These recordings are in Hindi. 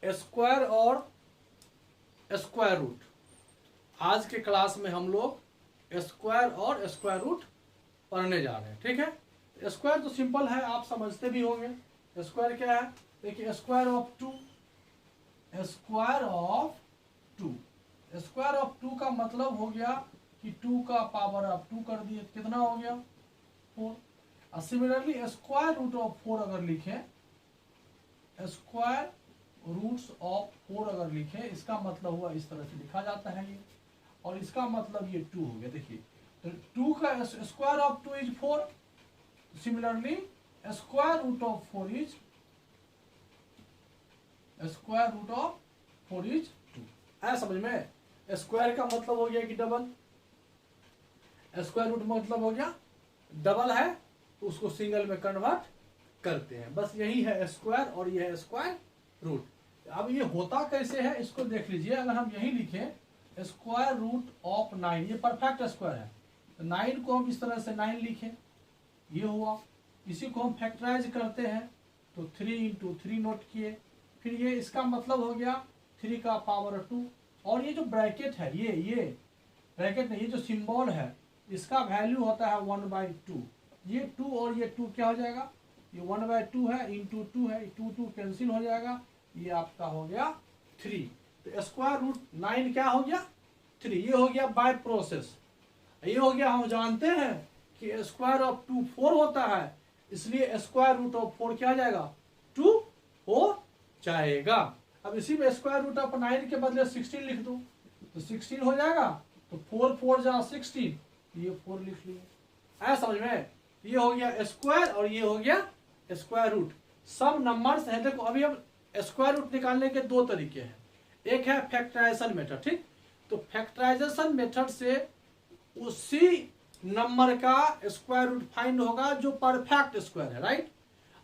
स्क्वायर और स्क्वायर रूट। आज के क्लास में हम लोग स्क्वायर और स्क्वायर रूट पढ़ने जा रहे हैं, ठीक है। स्क्वायर तो सिंपल है, आप समझते भी होंगे। स्क्वायर क्या है, देखिए square of two, square of two, square of two का मतलब हो गया कि 2 का पावर आप 2 कर दिए, कितना हो गया 4। और सिमिलरली स्क्वायर रूट ऑफ 4 अगर लिखें, स्क्वायर रूट्स ऑफ 4 अगर लिखें, इसका मतलब हुआ इस तरह से लिखा जाता है ये, और इसका मतलब ये 2 हो गया। देखिए तो 2 का square of 2 is 4, similarly square root of 4 is, square root of 4 is 2। आया समझ में? स्क्वायर का मतलब हो गया कि डबल, स्क्वायर रूट मतलब हो गया डबल है तो उसको सिंगल में कन्वर्ट करते हैं, बस यही है स्क्वायर और ये है स्क्वायर रूट। अब ये होता कैसे है इसको देख लीजिए। अगर हम यही लिखें स्क्वायर रूट ऑफ 9, ये परफेक्ट स्क्वायर है, तो 9 को हम इस तरह से 9 लिखें, ये हुआ। इसी को हम फैक्टराइज करते हैं तो 3 इंटू 3 नोट किए, फिर ये इसका मतलब हो गया 3 का पावर 2, और ये जो ब्रैकेट है, ये ब्रैकेट नहीं, ये जो सिंबल है इसका वैल्यू होता है 1/2। ये 2 और ये 2 क्या हो जाएगा, ये 1/2 है इंटू 2 है, 2 कैंसिल हो जाएगा, ये आपका हो गया 3। तो स्क्वायर रूट 9 क्या हो गया 3, ये हो गया बाय प्रोसेस। ये हो गया, हम जानते हैं कि स्क्वायर ऑफ 2 4 होता है, इसलिए स्क्वायर रूट ऑफ 4 क्या आ जाएगा 2 हो जाएगा। अब इसी में स्क्वायर रूट ऑफ 9 के बदले 16 लिख दो तो 16 हो जाएगा, तो 4 4 जा 16, ये 4 लिख लिए। ऐसा समझ में? ये हो गया स्क्वायर और ये हो गया स्क्वायर रूट, सब नंबर्स हैं। देखो अभी हम स्क्वायर रूट निकालने के 2 तरीके हैं, एक है फैक्टराइजेशन मेथड, ठीक। तो फैक्टराइजेशन मेथड से उसी नंबर का स्क्वायर रूट फाइंड होगा जो परफेक्ट स्क्वायर है, राइट।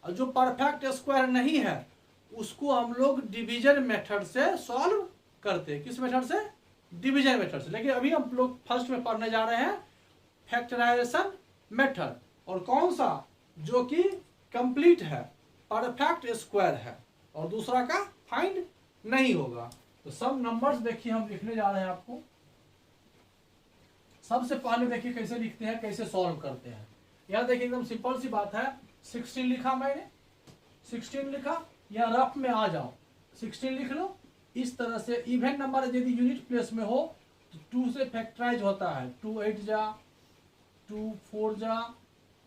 और जो परफेक्ट स्क्वायर नहीं है उसको हम लोग डिवीजन मेथड से सॉल्व करते हैं। किस मेथड से? डिवीजन मेथड से। लेकिन अभी हम लोग फर्स्ट में पढ़ने जा रहे हैं फैक्टराइजेशन मेथड, और कौन सा, जो कि कंप्लीट है, परफेक्ट स्क्वायर है, और दूसरा का फाइंड नहीं होगा। तो सब नंबर्स देखिए हम लिखने जा रहे हैं आपको। सबसे पहले देखिए कैसे लिखते हैं, कैसे सॉल्व करते हैं। यहां देखिए एकदम सिंपल सी बात है, 16 लिखा मैंने, 16 लिखा, या रफ में आ जाओ 16 लिख लो। इस तरह से इवन नंबर यदि यूनिट प्लेस में हो तो 2 से फैक्टराइज होता है, 2 8 जा, 2 4 जा,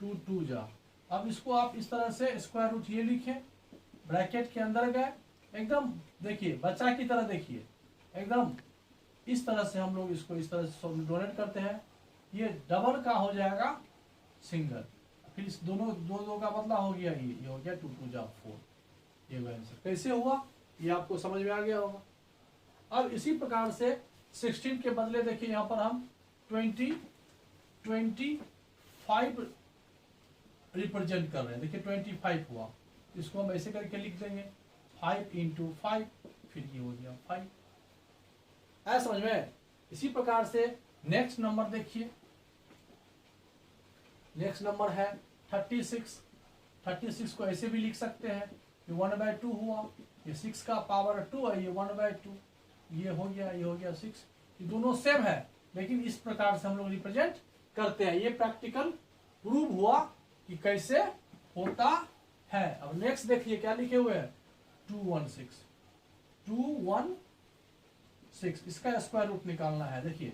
2 2 जा। अब इसको आप इस तरह से स्क्वायर रूट ये लिखें, ब्रैकेट के अंदर गए, एकदम देखिए बच्चा की तरह देखिए, एकदम इस तरह से हम लोग इसको इस तरह से डोनेट करते हैं। ये डबल का हो जाएगा सिंगल, फिर इस दोनों दो का बदला हो गया, ये हो गया 2 2 जा 4। ये आंसर कैसे हुआ ये आपको समझ में आ गया होगा। अब इसी प्रकार से 16 के बदले देखिए यहाँ पर हम 25 रिप्रेजेंट कर रहे हैं। देखिए 25 हुआ, इसको हम ऐसे करके लिख देंगे 5 इंटू 5, फिर ये हो गया 5। ऐसा समझ में? इसी प्रकार से नेक्स्ट नंबर देखिए, नेक्स्ट नंबर है 36। 36 को ऐसे भी लिख सकते हैं, ये 1/2 हुआ, ये 6 का पावर 2 है, ये 1/2, ये हो गया 6। ये दोनों सेम है, लेकिन इस प्रकार से हम लोग रिप्रेजेंट करते हैं। ये प्रैक्टिकल प्रूव हुआ कि कैसे होता है। अब नेक्स्ट देखिए क्या लिखे हुए हैं, 216, 216, इसका स्क्वायर रूट निकालना है। देखिए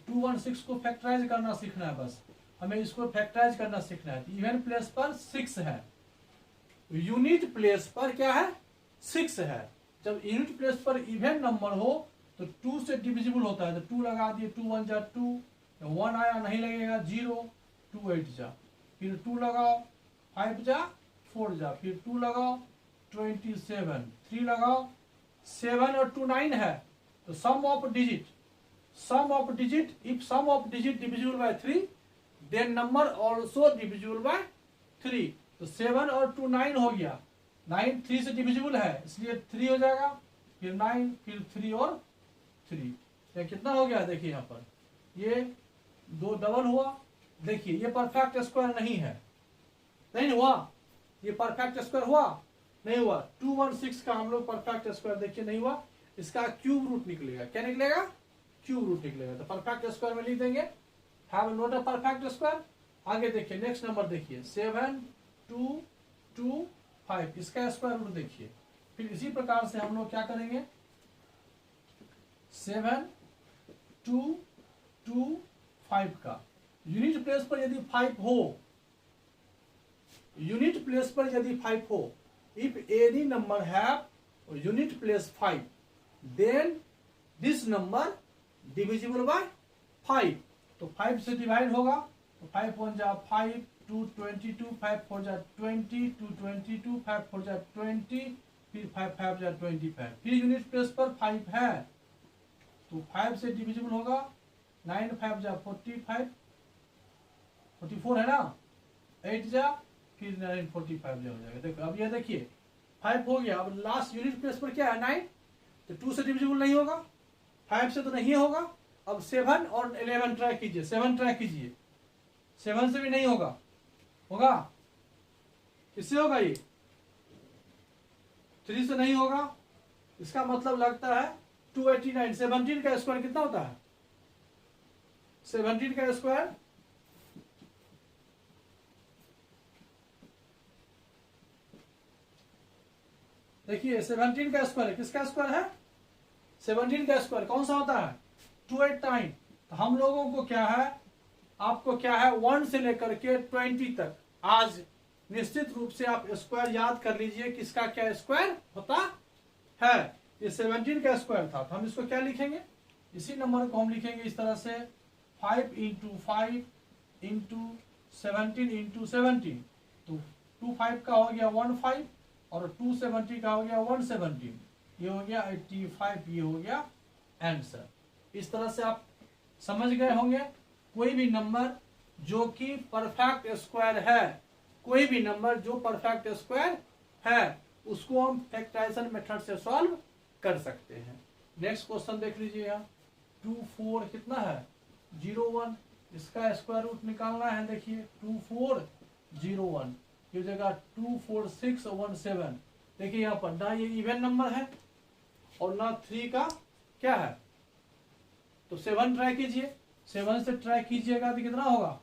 216 को फैक्टराइज करना सीखना है, बस हमें इसको फैक्टराइज करना सीखना है। इवन प्लेस पर 6 है, यूनिट प्लेस पर क्या है 6 है। जब यूनिट प्लेस पर इवन नंबर हो तो 2 से डिविजिबल होता है, तो 2 लगा दिए, 2 1 जा 2, 1 आया नहीं लगेगा 0, 2 8 जा, फिर 2 लगाओ, 5 जा 4 जा, फिर 2 लगाओ 27, 3 लगाओ 7 और 2 9 है, तो sum of digit if sum of digit divisible by 3 then number also divisible by 3। तो 7 और 2 9 हो गया, 9 3 से डिविजिबल है इसलिए 3 हो जाएगा, फिर 9, फिर 3 और 3, ये कितना हो गया देखिए यहाँ पर, ये 2 डबल हुआ। देखिए ये परफेक्ट स्क्वायर नहीं है, नहीं हुआ, ये परफेक्ट स्क्वायर हुआ, नहीं हुआ। 216 का हम लोग परफेक्ट स्क्वायर देखिए नहीं हुआ, इसका क्यूब रूट निकलेगा। क्या निकलेगा? क्यूब रूट निकलेगा। तो परफेक्ट स्क्वायर में लिख देंगे have not a perfect square. आगे देखिए नेक्स्ट नंबर देखिए 7 2 2 5, इसका स्क्वायर रूट देखिए। फिर इसी प्रकार से हम लोग क्या करेंगे 7 2 2 5 का यूनिट प्लेस पर यदि 5 हो, यूनिट प्लेस पर यदि 5 हो, if any number have unit place 5 then this number divisible by 5। तो 5 से डिवाइड होगा तो 5 1 जा 5 2 22 5 4 जा 20 2 22 5 4 जा 20 फिर 5 5 जा 25। फिर यूनिट प्लेस पर 5 है तो 5 से डिविजिबल होगा 9 5 जा 45 44 है ना, 8 जा फिर 9 45 जा हो जाएगा। देखो अब ये देखिए 5 हो गया। अब लास्ट यूनिट प्लेस पर क्या है 9, तो 2 से डिविजिबल नहीं होगा, 5 से तो नहीं होगा। अब 7 और 11 ट्राई कीजिए, 7 ट्राई कीजिए, 7 से भी नहीं होगा, होगा किससे होगा? ये 3 से नहीं होगा। इसका मतलब लगता है 289। 17 का स्क्वायर कितना होता है? 17 का स्क्वायर देखिए 17 का स्क्वायर किसका स्क्वायर है? 17 का स्क्वायर कौन सा होता है? 289। तो हम लोगों को क्या है, आपको क्या है 1 से लेकर के 20 तक आज निश्चित रूप से आप स्क्वायर याद कर लीजिए किसका क्या स्क्वायर होता है। ये 17 का स्क्वायर था तो हम इसको क्या लिखेंगे, इसी नंबर को हम लिखेंगे इस तरह से 5 × 5 × 17 × 17। तो 25 का हो गया 15 और 270 का हो गया 117, ये हो गया 85, ये हो गया आंसर। इस तरह से आप समझ गए होंगे कोई भी नंबर जो कि परफेक्ट स्क्वायर है, कोई भी नंबर जो परफेक्ट स्क्वायर है उसको हम फैक्टराइजेशन मेथड से सॉल्व कर सकते हैं। नेक्स्ट क्वेश्चन देख लीजिए यहाँ 2 4 कितना है 0 1, इसका स्क्वायर रूट निकालना है। देखिए 2 4 0 1 की जगह 2 4 6 1 7। देखिए यहाँ पर ना ये इवन नंबर है और ना 3 का क्या है, तो 7 ट्राई कीजिए, 7 से ट्राई कीजिएगा तो कितना होगा,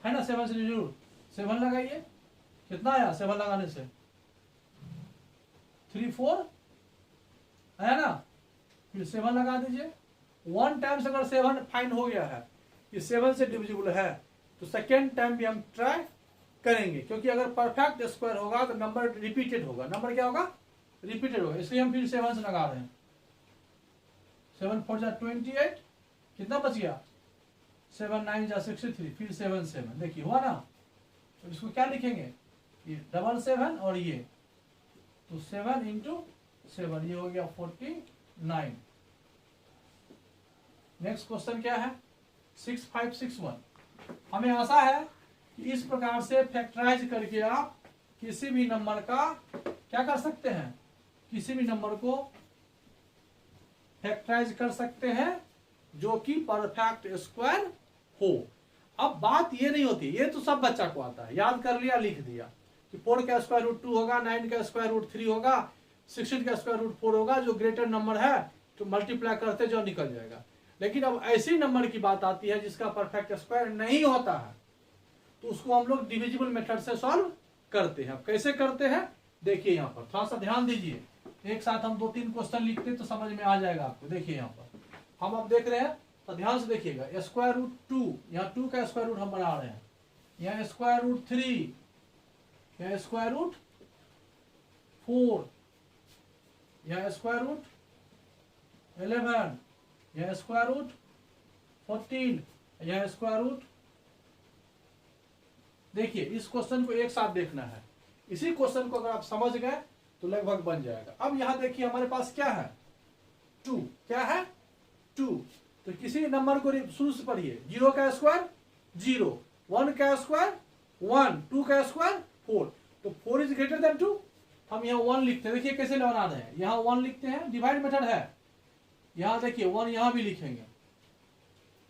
है ना 7 से जरूर 7 लगाइए, कितना आया 7 लगाने से 3 4 है ना, फिर 7 लगा दीजिए। 1 टाइम्स अगर 7 फाइंड हो गया है कि 7 से डिविजिबल है तो सेकेंड टाइम भी हम ट्राई करेंगे, क्योंकि अगर परफेक्ट स्क्वायर होगा तो नंबर रिपीटेड होगा। नंबर क्या होगा, रिपीटेड होगा, इसलिए हम फिर 7 से लगा रहे हैं। 7 4 जा 28, कितना बच गया 7 9 जा 63, फिर 7 7। देखिए हुआ ना, तो इसको क्या लिखेंगे, ये 7 7 और ये तो 7 × 7, ये हो गया 49। नेक्स्ट क्वेश्चन क्या है 6 5 6 1। हमें आशा है कि इस प्रकार से फैक्टराइज करके आप किसी भी नंबर का क्या कर सकते हैं, किसी भी नंबर को फैक्टराइज कर सकते हैं जो कि परफेक्ट स्क्वायर हो। अब बात ये नहीं होती, ये तो सब बच्चा को आता है, याद कर लिया लिख दिया कि 4 का स्क्वायर रूट 2 होगा, 9 का स्क्वायर रूट 3 होगा, 16 का स्क्वायर रूट 4 होगा, जो ग्रेटर नंबर है तो मल्टीप्लाई करते जो निकल जाएगा। लेकिन अब ऐसी नंबर की बात आती है जिसका परफेक्ट स्क्वायर नहीं होता है, तो उसको हम लोग डिविजिबल मेथड से सॉल्व करते हैं। अब कैसे करते हैं देखिए, यहाँ पर थोड़ा सा ध्यान दीजिए, एक साथ हम 2-3 क्वेश्चन लिखते तो समझ में आ जाएगा आपको। देखिए यहाँ पर हम अब देख रहे हैं तो ध्यान से देखिएगा, स्क्वायर रूट 2, यहाँ 2 का स्क्वायर रूट हम बना रहे हैं, यहाँ स्क्वायर रूट 3, यहाँ स्क्वायर रूट 4, यहाँ स्क्वायर रूट 11, यहाँ स्क्वायर रूट 14, यहाँ स्क्वायर रूट। देखिए इस क्वेश्चन को एक साथ देखना है, इसी क्वेश्चन को अगर आप समझ गए तो लगभग बन जाएगा। अब यहां देखिए हमारे पास क्या है 2, क्या है 2, तो किसी नंबर को शुरू से पढ़िए, 0 का स्क्वायर 0, 1 का स्क्वायर 1, 2 का स्क्वायर 4, तो 4 इज ग्रेटर देन 2, हम यहाँ 1 लिखते हैं। देखिए कैसे बना रहे हैं, यहाँ 1 लिखते हैं, डिवाइड मेथड है, यहाँ देखिए 1 यहाँ भी लिखेंगे,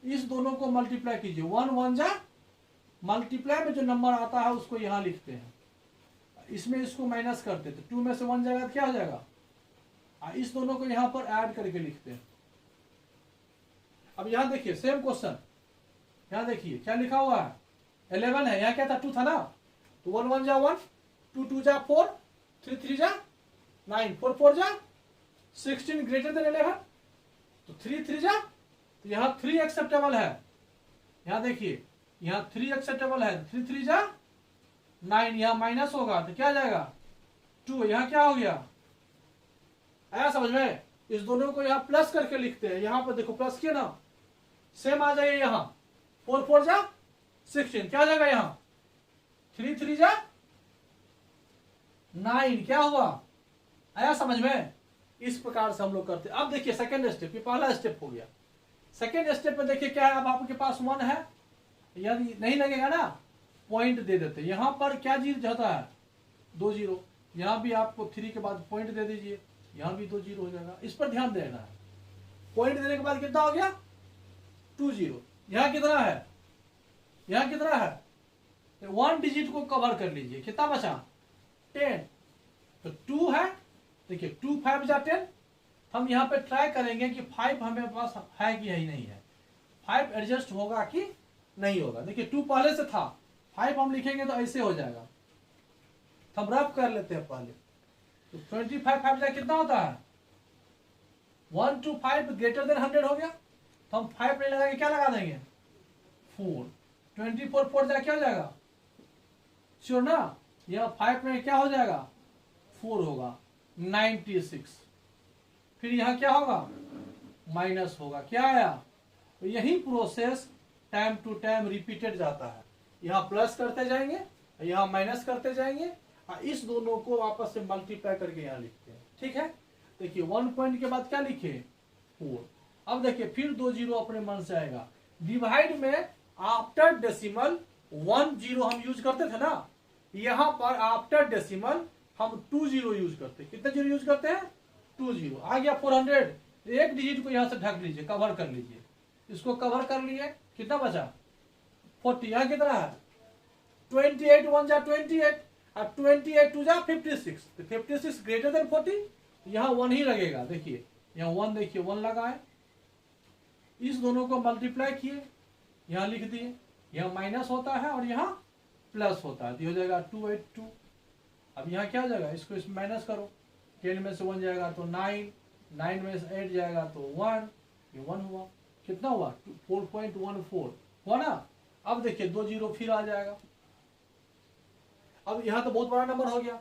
इस दोनों को मल्टीप्लाई कीजिए, 1 1 जा मल्टीप्लाई में जो नंबर आता है उसको यहां लिखते हैं, इसमें इसको माइनस करते तो 2 में से 1 जाएगा तो क्या हो जाएगा, इस दोनों को यहां पर ऐड करके लिखते हैं। अब यहां देखिए सेम क्वेश्चन, यहां देखिए क्या लिखा हुआ है, 11 है, यहाँ क्या था 2 था ना, तो 1 1 जा 1, 2 2 जा 4, 3 3 जा 9, 4 4 जा 16 ग्रेटर देन 11, तो 3 3 जा, तो यहाँ 3 एक्सेप्टेबल है, यहाँ देखिए यहाँ 3 एक्सेप्टेबल है, 3 3 जा 9, यहाँ माइनस होगा तो क्या जाएगा 2, यहाँ क्या हो गया, आया समझ में। इस दोनों को यहाँ प्लस करके लिखते हैं, यहाँ पर देखो प्लस किया ना, सेम आ जाइए, यहाँ 4 4 जा 16, क्या हो जाएगा, यहाँ 3 3 जा 9, क्या हुआ, आया समझ में। इस प्रकार से हम लोग करते हैं। अब देखिए सेकंड स्टेप, ये पहला स्टेप हो गया। सेकंड स्टेप में देखिए क्या है, अब आपके पास 1 है, यदि नहीं लगेगा ना पॉइंट दे देते, यहां पर क्या जीरो होता है 2 0, यहां भी आपको 3 के बाद पॉइंट दे दीजिए, यहां भी 2 0 हो जाएगा, इस पर ध्यान देना है। पॉइंट देने के बाद कितना हो गया 2 0, यहां कितना है, यहां कितना है, 1 डिजिट को कवर कर लीजिए, कितना बचा 10, तो 2 है, देखिए 2 5 जा 10, हम यहाँ पे ट्राई करेंगे कि 5 हमें पास है कि नहीं है, 5 एडजस्ट होगा कि नहीं होगा। देखिए 2 पहले से था, 5 हम लिखेंगे तो ऐसे हो जाएगा, हम रफ कर लेते हैं पहले, तो 25 5 जा कितना होता है 1 2 5 ग्रेटर देन 100 हो गया, तो हम 5 नहीं लगा के क्या लगा देंगे 4, 24 4 जा क्या हो जाएगा श्योर ना, यह 5 में क्या हो जाएगा 4 होगा 96, फिर यहां क्या होगा माइनस होगा, क्या आया, तो यही process time to time repeated जाता है, यहां प्लस करते जाएंगे, यहां माइनस करते जाएंगे, और इस दोनों को आपस से मल्टीप्लाई करके यहां लिखते हैं। ठीक है, देखिए 1 पॉइंट के बाद क्या लिखे 4, अब देखिए फिर 2 0 अपने मन से आएगा, डिवाइड में आफ्टर डेसिमल 1 0 हम यूज करते थे ना, यहां पर आफ्टर डेसिमल हम 2 0 यूज करते हैं, कितने 0 यूज करते हैं 2 0, आ गया 400, एक डिजिट को यहां से ढक लीजिए, कवर कर लीजिए, इसको कवर कर लिए, कितना बचा 40, यहां कितना है 28 1 जा 28, और 28 2 जा 56, तो 56 ग्रेटर देन 40, यहां 1 ही लगेगा, देखिए यहां 1, देखिए 1 लगा है, इस दोनों को मल्टीप्लाई किए, यहां लिख दिए, यहां माइनस होता है और यहां प्लस होता है, तो हो जाएगा 282, अब यहाँ क्या हो जाएगा, इसको इस माइनस करो, 10 में से 1 जाएगा तो 9, 9 में से 8 जाएगा तो 1, ये 1 हुआ, कितना हुआ 4.14 हुआ ना। अब देखिए 2 0 फिर आ जाएगा, अब यहाँ तो बहुत बड़ा नंबर हो गया,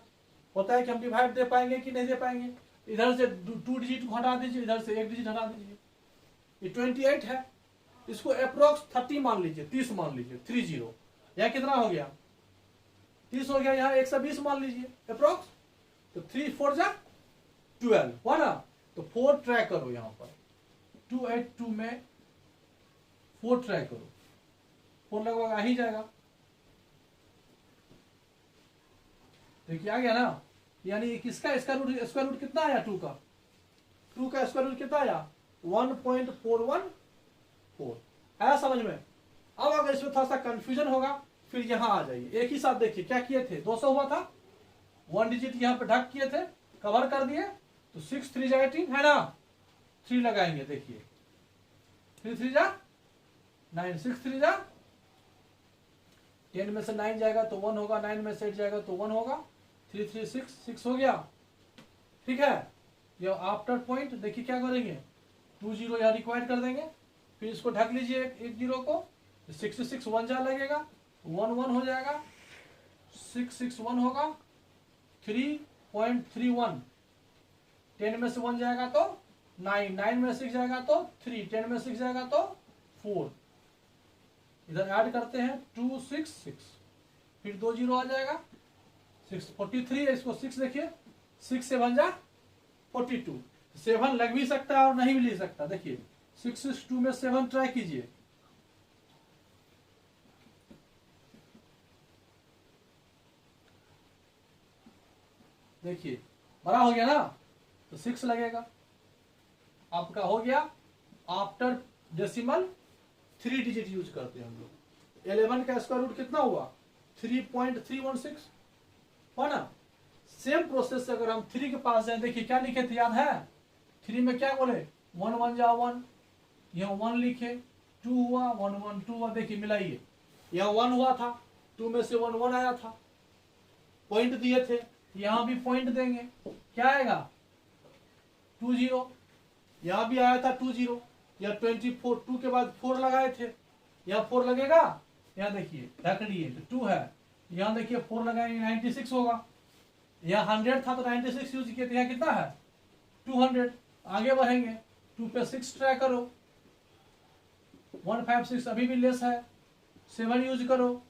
होता है कि हम डिवाइड दे पाएंगे कि नहीं दे पाएंगे, इधर से 2 डिजिट को हटा दीजिए, इधर से 1 डिजिट हटा दीजिए, ये 28 है, इसको अप्रोक्स 30 मान लीजिए, 30 मान लीजिए, 30, यहाँ कितना हो गया 30 हो गया, यहाँ 120 मान लीजिए अप्रोक्स, तो 3 4 जा 12 हुआ ना, तो 4 ट्राई करो, यहाँ पर 282 में 4 ट्राई करो, 4 लगभग आ ही जाएगा, देखिए आ गया ना, यानी किसका स्क्वायर रूट कितना आया 2 का स्क्वायर रूट कितना आया 1.414, आया समझ में। अब अगर इसमें थोड़ा सा कंफ्यूजन होगा फिर यहां आ जाइए, एक ही साथ देखिए क्या किए थे 200 हुआ था, 1 डिजिट यहां पे ढक किए थे, कवर कर दिए, तो 6 3 जा 18 है ना, 3 लगाएंगे, देखिए 3 3 जा 9, 6 3 जा 10 में से 9 जाएगा तो 1 होगा, 9 में से 8 जाएगा तो 1 होगा, 3 3 6 6 हो गया। ठीक है, ये आफ्टर पॉइंट देखिए क्या करेंगे 2 0 यहाँ रिक्वायर कर देंगे, फिर इसको ढक लीजिए 1 0 को, 66 1 जा लगेगा, 1 1 हो जाएगा, 6 6 1 होगा, 3.31, 10 में से 1 जाएगा तो 9, 9 में 6 जाएगा तो 3, 10 में 6 जाएगा तो 4, इधर ऐड करते हैं 2 6 6, फिर 2 0 आ जाएगा, 6 43, इसको 6 देखिए, 6 7 जा 42, 7 लग भी सकता है और नहीं भी ले सकता, देखिए 6 6 2 में 7 ट्राई कीजिए, देखिए बड़ा हो गया ना, तो 6 लगेगा, आपका हो गया आफ्टर डेसिमल 3 डिजिट यूज करते हैं हम लोग। 11 का स्क्वायर रूट कितना हुआ? 3.316 हुआ ना। सेम प्रोसेस से अगर हम 3 के पास जाए, देखिए क्या लिखे थे, याद है? 3 में क्या बोले? 1 1 जा 1, यहाँ 1 लिखे, 2 हुआ, 1 1 2 हुआ। देखिए मिलाइए, यहाँ 1 हुआ था, 2 में से 1 1 आया था, पॉइंट दिए थे, यहाँ भी पॉइंट देंगे, क्या आएगा? 2 0। यहाँ भी आया था 2 0, या 24, 2 के बाद 4 लगाए थे, यहाँ 4 लगेगा, यहाँ देखिए ढक लिए तो 2 है, यहाँ देखिए 4 लगाएंगे 96 होगा। यहाँ 100 था तो 96 यूज किए थे, यहाँ कितना है? 200। आगे बढ़ेंगे, 2 पे 6 ट्राई करो, 156 अभी भी लेस है, 7 यूज करो,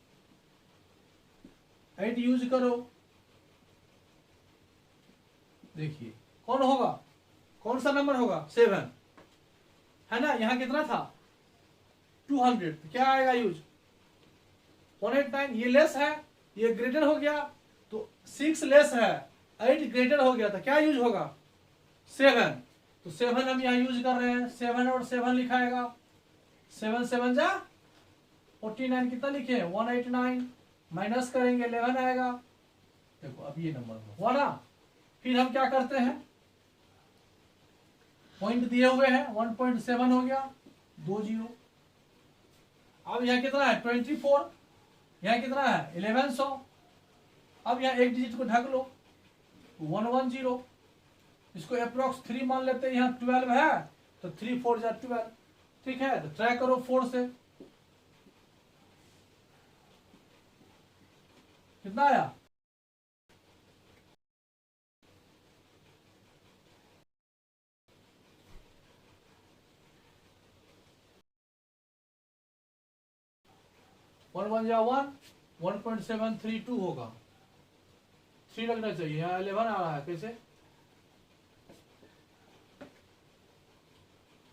8 यूज करो। देखिए कौन होगा, कौन सा नंबर होगा? 7 है ना। यहाँ कितना था? 200, तो क्या आएगा यूज? 189। ये लेस है, ये ग्रेटर हो गया, तो 6 लेस है, 8 ग्रेटर हो गया, तो क्या यूज होगा? 7। तो 7 हम यहाँ यूज कर रहे हैं, 7 और 7 लिखाएगा, 7 7 जा 49, कितना लिखे? 189, माइनस करेंगे 11 आएगा। देखो अब ये नंबर हुआ ना। फिर हम क्या करते हैं, पॉइंट दिए हुए हैं, 1.7 हो गया, 2 0। अब यहाँ कितना है? 24। यहाँ कितना है? 1100। अब यहाँ एक डिजिट को ढक लो, 110। इसको अप्रोक्स 3 मान लेते हैं, यहाँ 12 है, तो 3 4 जा 12। ठीक है, तो ट्राई करो 4 से, कितना आया? वन 1 जा 1, 1.732 होगा, 3 लगना चाहिए, यहाँ 11 आ रहा है, कैसे?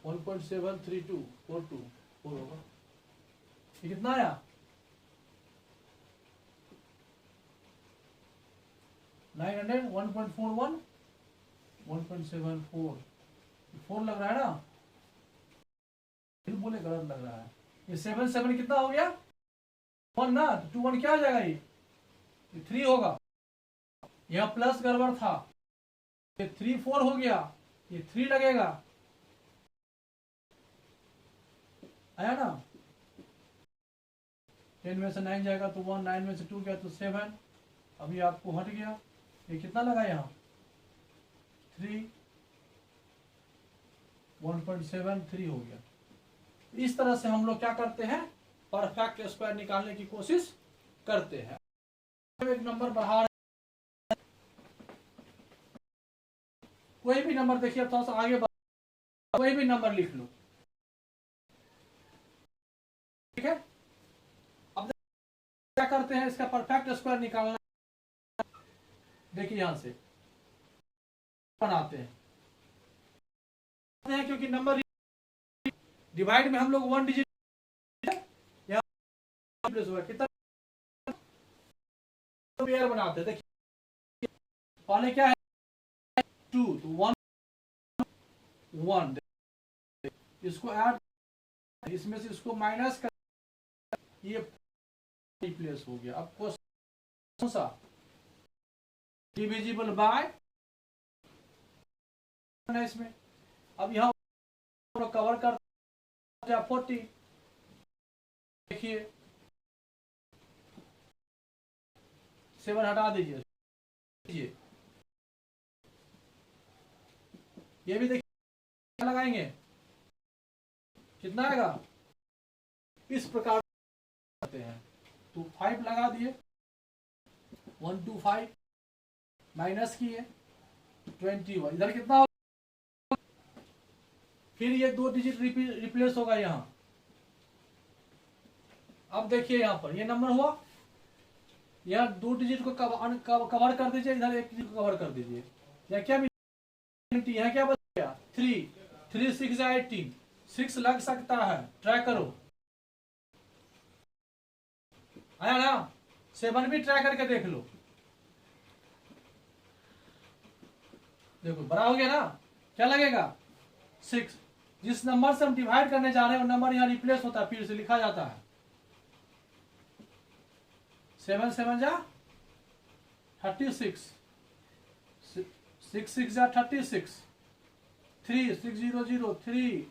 1.73242 होगा। ये कितना आया? 900, 1.41, 1.74, 4 लग रहा है ना, फिर बोले गलत लग रहा है। ये 7 7 कितना हो गया? 1 ना, तो 2 1 क्या हो जाएगा? ये 3 होगा, यहाँ प्लस गड़बड़ था, ये 3 4 हो गया, ये 3 लगेगा, आया ना। 10 में से 9 जाएगा तो 1, 9 में से 2 गया तो 7, अभी आपको हट गया, ये कितना लगा? यहाँ 3, 1.73 हो गया। इस तरह से हम लोग क्या करते हैं, परफेक्ट स्क्वायर निकालने की कोशिश करते हैं। एक नंबर बढ़ा रहे, कोई भी नंबर देखिए, थोड़ा सा आगे कोई भी नंबर लिख लो, ठीक है। अब क्या करते हैं, इसका परफेक्ट स्क्वायर निकालना। देखिए यहां से बनाते हैं, क्योंकि नंबर डिवाइड में हम लोग 1 डिजिट कितना पेयर बनाते हैं। देखिए पहले क्या है? 2, तो 1 1, इसको ऐड, इसमें से इसको माइनस कर, ये रिप्लेस हो गया। अब कौन सा? डिविजिबल बाय इसमें। अब यहाँ कवर कर 40, देखिए 7 हटा दीजिए, ये भी देखिए लगाएंगे, कितना आएगा? इस प्रकार करते हैं, तो 5 लगा दिए, 125 माइनस किए 21, इधर कितना होगा? फिर ये 2 डिजिट रिप्लेस होगा यहां। अब देखिए यहां पर ये नंबर हुआ, यहां 2 डिजिट को कवर कर दीजिए, इधर 1 डिजिट को कवर कर दीजिए, या क्या यहाँ क्या बच गया? 3 3 6 18, 6 लग सकता है, ट्राई करो, आया ना। 7 भी ट्राई करके देख लो, देखो बड़ा हो गया ना, क्या लगेगा? 6 जिस नंबर से हम डिवाइड करने जा रहे हैं वो नंबर यहाँ रिप्लेस होता है, फिर से लिखा जाता है 7 7 जा 36, 6 6 जा 36, 3 6 0 0 3,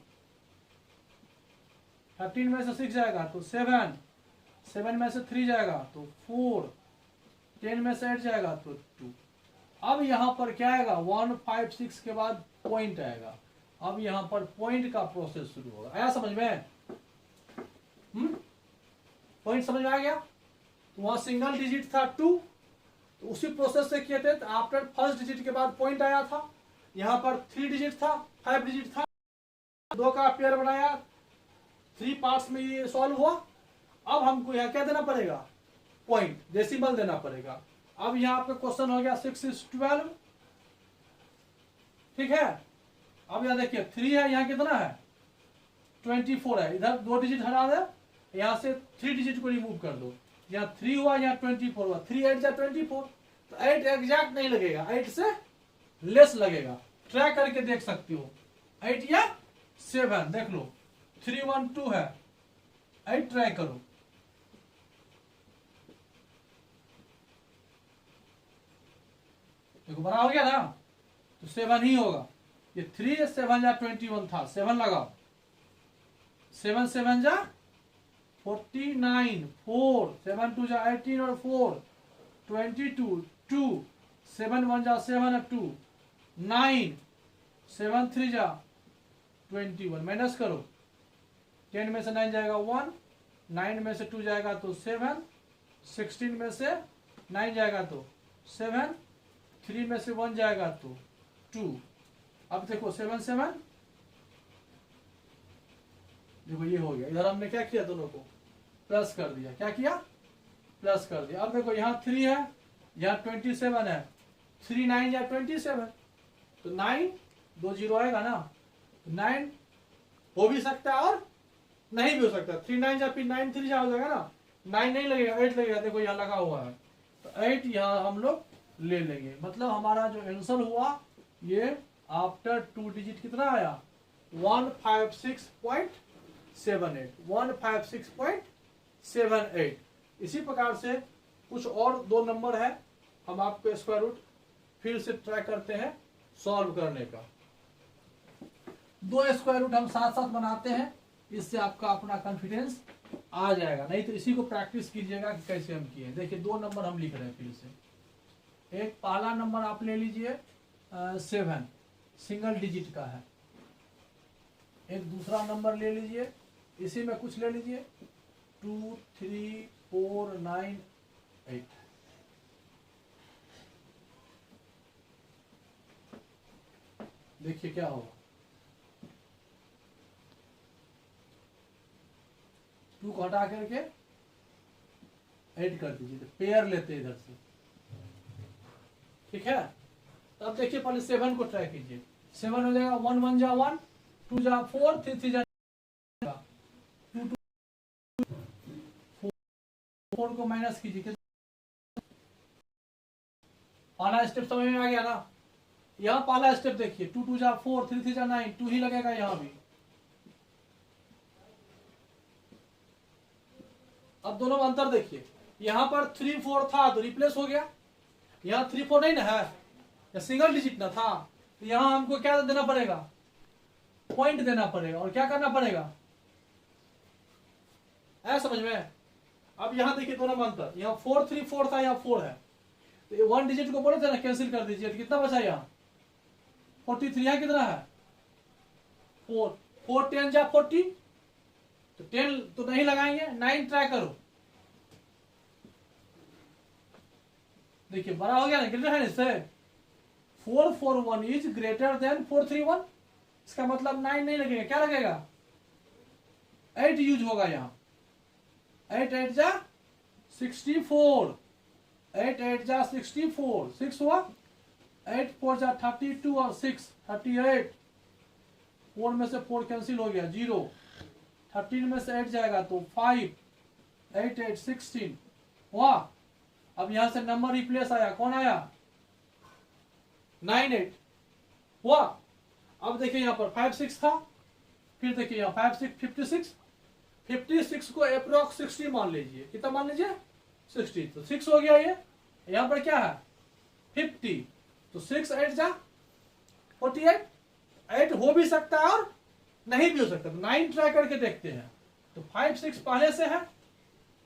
13 में से 6 जाएगा तो 7, 7 में से 3 जाएगा तो 4, 10 में से 8 जाएगा तो 2। अब यहां पर क्या आएगा 1 5 6 के बाद पॉइंट आएगा। अब यहां पर पॉइंट का प्रोसेस शुरू होगा। आया समझ में? पॉइंट समझ में आ गया? तो वहां सिंगल डिजिट था 2, तो उसी प्रोसेस से किए थे। तो आफ्टर फर्स्ट डिजिट के बाद पॉइंट आया था। यहां पर 3 डिजिट था, 5 डिजिट था, 2 का पेयर बनाया, 3 पार्ट्स में ये सॉल्व हुआ। अब हमको यहाँ क्या देना पड़ेगा? पॉइंट, डेसिमल देना पड़ेगा। अब यहाँ आपका क्वेश्चन हो गया 6 is 12, ठीक है। अब यहाँ देखिए 3 है, यहाँ कितना है 24 है। इधर 2 डिजिट हटा दे, यहाँ से 3 डिजिट को रिमूव कर दो। यहाँ 3 हुआ, यहाँ 24 हुआ। 3 8 जा 24, तो 8 एग्जैक्ट नहीं लगेगा, 8 से लेस लगेगा। ट्राई करके देख सकती हो, 8 या 7 देख लो। 3 1 2 है, 8 ट्राई करो। देखो बड़ा हो गया ना, तो 7 ही होगा। ये 3 7 जा 21 था, 7 लगाओ। 7 7 जा 49, 4 7 2 जा 18 और 4 22, 2 7 1 जा 7 2, 9 7 3 जा 21। माइनस करो, 10 में से 9 जाएगा 1, 9 में से 2 जाएगा तो 7, 16 में से 9 जाएगा तो 7, 3 में से 1 जाएगा तो 2। अब देखो 7 7, देखो ये हो गया। इधर हमने क्या किया, दोनों को प्लस कर दिया। क्या किया? प्लस कर दिया। अब देखो यहाँ 3 है, यहाँ 27 है। 3 9 या 27, तो 9 2 0 आएगा ना, तो 9 हो भी सकता है और नहीं भी हो सकता। 3 9 जा फिर 9 3 जा हो जाएगा ना, 9 नहीं लगेगा, 8 लगेगा। देखो यहाँ लगा हुआ है, तो 8 यहाँ हम लोग ले लेंगे। मतलब हमारा जो आंसर हुआ ये आफ्टर 2 डिजिट कितना आया 156.78, 156.78। इसी प्रकार से कुछ और 2 नंबर है, हम आपको स्क्वायर रूट फिर से ट्राई करते हैं सॉल्व करने का। 2 स्क्वायर रूट हम साथ साथ बनाते हैं, इससे आपका अपना कॉन्फिडेंस आ जाएगा। नहीं तो इसी को प्रैक्टिस कीजिएगा कि कैसे हम किए। देखिए 2 नंबर हम लिख रहे हैं फिर से। एक पहला नंबर आप ले लीजिए 7, सिंगल डिजिट का है। एक दूसरा नंबर ले लीजिए, इसी में कुछ ले लीजिए 2 3 4 9 8। देखिए क्या होगा, 2 को हटा करके 8 कर दीजिए, तो पेयर लेते इधर से, ठीक है। तो अब देखिए पहले 7 को ट्राई कीजिए। 7 हो जाएगा 1 1 जा 1, 2 जा 4, 3 3 जा 2 2 4 को माइनस कीजिए। पहला स्टेप समझ में आ गया ना। यहाँ पहला स्टेप देखिए 2 2 जा 4, 3 3 जा 9, 2 ही लगेगा यहाँ भी। अब दोनों में अंतर देखिए, यहाँ पर 3 4 था तो रिप्लेस हो गया, यहाँ 3 4 नहीं ना है, या सिंगल डिजिट ना था, तो यहाँ हमको क्या देना पड़ेगा, पॉइंट देना पड़ेगा। और क्या करना पड़ेगा, ऐसा समझ में। अब यहाँ देखिए दोनों में अंतर, यहाँ 4 3 4 था, यहाँ 4 है, तो 1 डिजिट को बोले थे ना कैंसिल कर दीजिए, तो कितना बचा यहाँ 43। यहाँ कितना है 4 4 10 जा 40, तो 10 तो नहीं लगाएंगे, 9 ट्राई करो। देखिए बड़ा हो गया ना, ग्रेटर है इससे। 4 4 1 इज ग्रेटर देन 4 3 1। इसका मतलब 9 नहीं लगेगा, क्या लगेगा 8 यूज होगा यहाँ। 8 8 जा 64, 8 8 जा 64, 6 हुआ, 8 4 जा 32 और 6 38। 4 में से 4 कैंसिल हो गया 0, 13 में से 8 जाएगा तो 5, 8 8 16 हुआ। अब यहां से नंबर रिप्लेस आया, कौन आया 9 8 हुआ। अब देखिए यहां पर 5 6 था, फिर देखिए यहाँ 5 6 56 को अप्रोक्स 60 मान लीजिए, कितना मान लीजिए 60, तो 6 हो गया ये। यहाँ पर क्या है 50, तो 6 8 जा 48, 8 हो भी सकता है और नहीं भी हो सकता, तो 9 ट्राई करके देखते हैं। तो 5 6 पहले से है,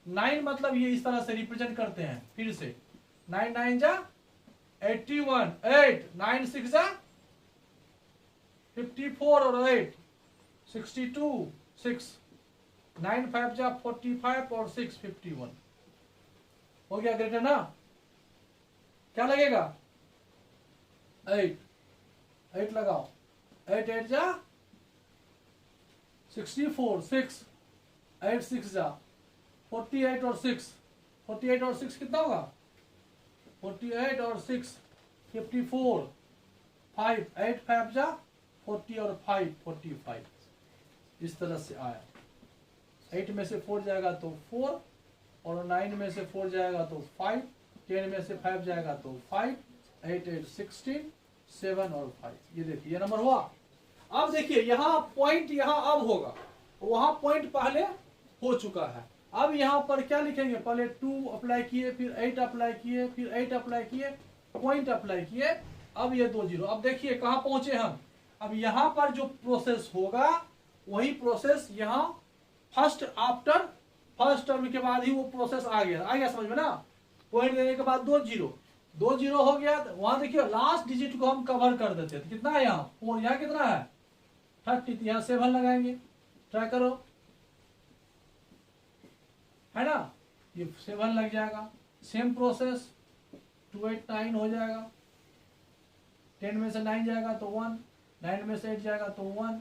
9 मतलब ये इस तरह से रिप्रेजेंट करते हैं। फिर से 9 9 जा 81, 8 9 6 जा 54 और 8 62, 6 9 5 जा 45 और 6 51 हो गया ग्रेटर ना। क्या लगेगा 8 लगाओ, 8 8 जा 64, 6 8 6 जा 48 और 6 कितना होगा 48 और 6 54, 5 8 5 जा 40 और 5 45, इस तरह से आया। 8 में से 4 जाएगा तो 4 और 9 में से 4 जाएगा तो 5, 10 में से 5 जाएगा तो 5, 8 8 16, 7 और 5। ये देखिए ये नंबर हुआ। अब देखिए यहाँ पॉइंट यहाँ अब होगा, वहां पॉइंट पहले हो चुका है। अब यहाँ पर क्या लिखेंगे, पहले 2 अप्लाई किए, फिर 8 अप्लाई किए, फिर 8 अप्लाई किए, पॉइंट अप्लाई किए, अब ये 2 0। अब देखिए कहाँ पहुंचे हम। अब यहाँ पर जो प्रोसेस होगा वही प्रोसेस यहाँ फर्स्ट टर्म के बाद ही वो प्रोसेस आ गया समझ में ना। पॉइंट देने के बाद 2 0 हो गया। वहां देखिए लास्ट डिजिट को हम कवर कर देते थे, कितना है यहाँ 4, यहाँ कितना है 30, यहाँ 7 लगाएंगे, ट्राई करो, है ना, ये 7 लग जाएगा। सेम प्रोसेस 2 8 9 हो जाएगा, 10 में से 9 जाएगा तो 1, 9 में से 8 जाएगा तो 1,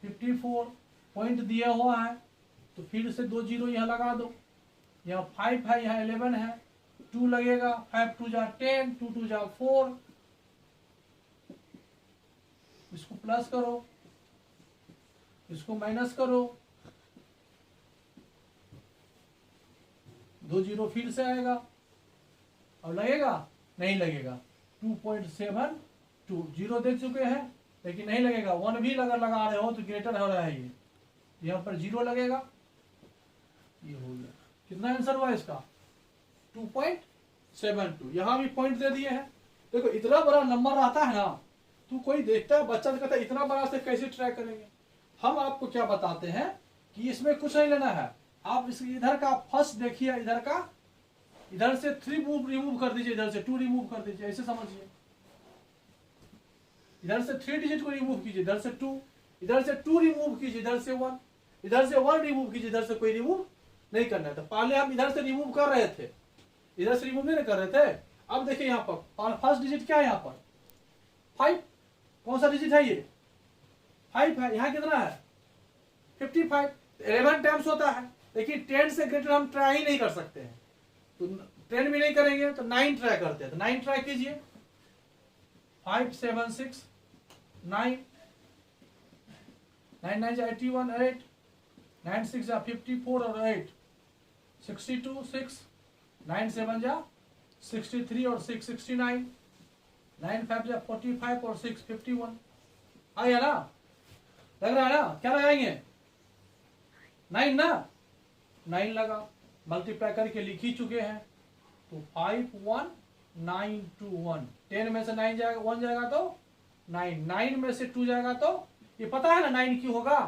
54 पॉइंट दिया हुआ है तो फिर से 2 0 यहाँ लगा दो। यहाँ 5 है, यहाँ 11 है, 2 लगेगा, 5 2 जा 10, 2 2 जा 4, इसको प्लस करो, इसको माइनस करो, 2 0 फिर से आएगा। अब लगेगा नहीं लगेगा, 2.72 0 दे चुके हैं लेकिन नहीं लगेगा। 1 भी अगर लगा रहे हो तो ग्रेटर हो रहा है, ये यहाँ पर 0 लगेगा, ये हो गया। कितना आंसर हुआ इसका 2.72। यहाँ भी पॉइंट दे दिए हैं। देखो इतना बड़ा नंबर रहता है ना, तो कोई देखता है बच्चा कहता है इतना बड़ा से कैसे ट्राई करेंगे। हम आपको क्या बताते हैं कि इसमें कुछ नहीं लेना है, आप इस इधर का फर्स्ट देखिए, इधर का, इधर से 3 रिमूव कर दीजिए, इधर से 2 रिमूव कर दीजिए, ऐसे समझिए। इधर से 3 डिजिट को रिमूव कीजिए, इधर से 2, इधर से 2 रिमूव कीजिए, इधर से 1, इधर से 1 रिमूव कीजिए, इधर से कोई रिमूव नहीं करना है। तो पहले हम इधर से रिमूव कर रहे थे, इधर से रिमूव नहीं कर रहे थे। अब देखिए यहाँ पर फर्स्ट डिजिट क्या है, यहाँ पर 5, कौन सा डिजिट है ये 5 है, यहाँ कितना है 55, 11 टाइम्स होता है, लेकिन 10 से ग्रेटर हम ट्राई ही नहीं कर सकते हैं, तो 10 भी नहीं करेंगे तो 9 ट्राई करते हैं। तो 9 ट्राई कीजिए, 5 7 6 9, 9 9 81, 8 9 6 54 और 8 62, 6 9 7 63 और 6 69, 9 5 45 और 6 51। आया ना, लग रहा है ना। क्या लगाएंगे 9 ना, 9 लगा, मल्टीप्लाई करके लिख ही चुके हैं। तो 5 1 9 2 1, 10 में से 9 जाएगा 1 जाएगा तो 9, 9 में से 2 जाएगा तो ये पता है ना 9 क्यों होगा,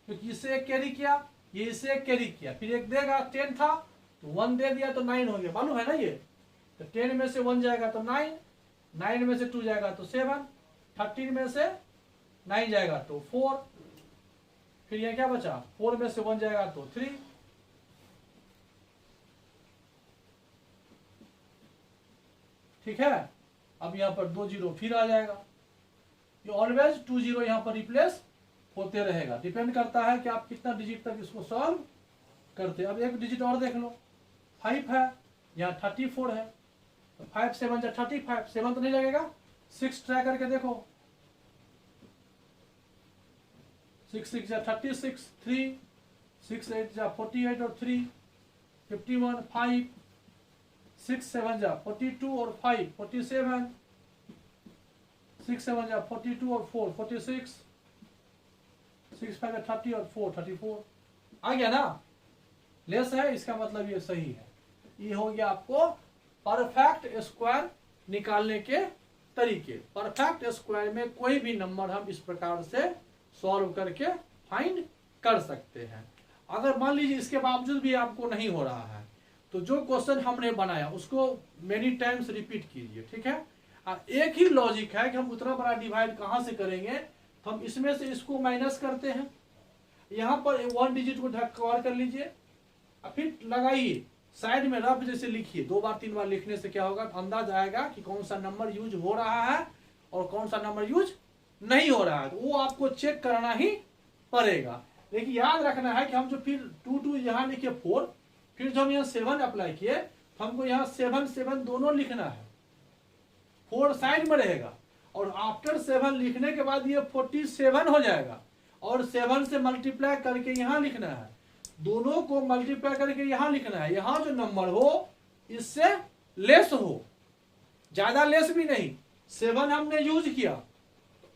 क्योंकि इससे एक कैरी किया, ये इससे एक कैरी किया, फिर एक देगा, 10 था तो 1 दे दिया तो 9 हो गया, मालूम है ना ये। तो 10 में से 1 जाएगा तो 9, 9 में से 2 जाएगा तो 7, 13 में से 9 जाएगा तो 4, फिर ये क्या बचा 4 में से 1 जाएगा तो 3, ठीक है। अब यहाँ पर 2 0 फिर आ जाएगा, ये ऑलवेज 2 0 यहाँ पर रिप्लेस होते रहेगा। डिपेंड करता है कि आप कितना डिजिट तक इसको सॉल्व करते हैं। अब एक डिजिट और देख लो, 5 है, यहाँ 34 है, तो 5 7 35, 7 तो नहीं लगेगा, 6 ट्राई करके देखो, 6 6 36, 3 6 8 48 और 3 51, 5 6 7 42 और 5 47, 6 7 42 और 4 46, 6 5 30 और 4 34 आ गया ना। लेस है इसका मतलब ये सही है। ये हो गया आपको परफेक्ट स्क्वायर निकालने के तरीके। परफेक्ट स्क्वायर में कोई भी नंबर हम इस प्रकार से सॉल्व करके फाइंड कर सकते हैं। अगर मान लीजिए इसके बावजूद भी आपको नहीं हो रहा है तो जो क्वेश्चन हमने बनाया उसको मेनी टाइम्स रिपीट कीजिए, ठीक है। एक ही लॉजिक है कि हम उतना बड़ा डिवाइड कहां से करेंगे, तो हम इसमें से इसको माइनस करते हैं, यहां पर 1 डिजिट को कवर कर लीजिए, फिर लगाइए साइड में रफ जैसे लिखिए। 2 बार 3 बार लिखने से क्या होगा, अंदाज आएगा कि कौन सा नंबर यूज हो रहा है और कौन सा नंबर यूज नहीं हो रहा है। तो वो आपको चेक करना ही पड़ेगा। लेकिन याद रखना है कि हम जो फिर 2 यहाँ लिखे 4, फिर जो हम यहाँ 7 अप्लाई किए तो हमको यहाँ 7 7 दोनों लिखना है। 4 साइड में रहेगा और आफ्टर 7 लिखने के बाद ये 47 हो जाएगा और 7 से मल्टीप्लाई करके यहाँ लिखना है। दोनों को मल्टीप्लाई करके यहाँ लिखना है। यहाँ जो नंबर हो इससे लेस हो, ज्यादा लेस भी नहीं। 7 हमने यूज किया,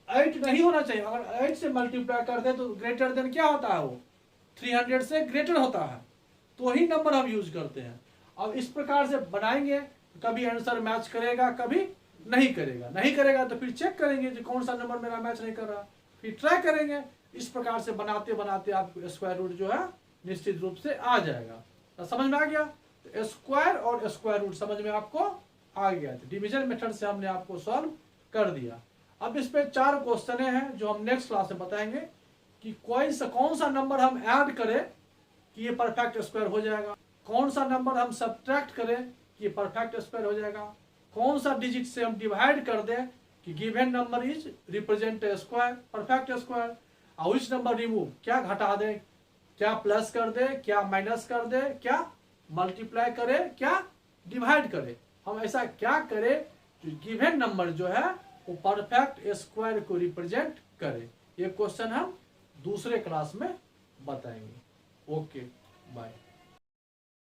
8 नहीं होना चाहिए। अगर 8 से मल्टीप्लाई कर दे तो ग्रेटर देन क्या होता है, वो 300 से ग्रेटर होता है, तो वही नंबर हम यूज करते हैं। अब इस प्रकार से बनाएंगे, कभी आंसर मैच करेगा, कभी नहीं करेगा। नहीं करेगा तो फिर चेक करेंगे कि कौन सा नंबर मेरा मैच नहीं कर रहा, फिर ट्राई करेंगे। इस प्रकार से बनाते बनाते आपको स्क्वायर रूट जो है निश्चित रूप से आ जाएगा। तो समझ में आ गया, तो स्क्वायर और स्क्वायर रूट समझ में आपको आ गया। तो डिवीजन मेथड से हमने आपको सॉल्व कर दिया। अब इस पे 4 क्वेश्चन हैं जो हम नेक्स्ट क्लास में बताएंगे कि कौन सा नंबर हम ऐड करें कि ये परफेक्ट स्क्वायर हो जाएगा, कौन सा नंबर हम सब्ट्रैक्ट करें कि ये परफेक्ट स्क्वायर हो जाएगा, कौन सा डिजिट से हम डिवाइड कर दें कि given number is represent a square, perfect square, और विच नंबर रिमूव, क्या घटा दे, क्या प्लस कर दे, क्या माइनस कर दे, क्या मल्टीप्लाई करे, क्या डिवाइड करे। हम ऐसा क्या करें जो गिवन नंबर जो है वो परफेक्ट स्क्वायर को रिप्रेजेंट करे। ये क्वेश्चन हम दूसरे क्लास में बताएंगे। Okay, bye.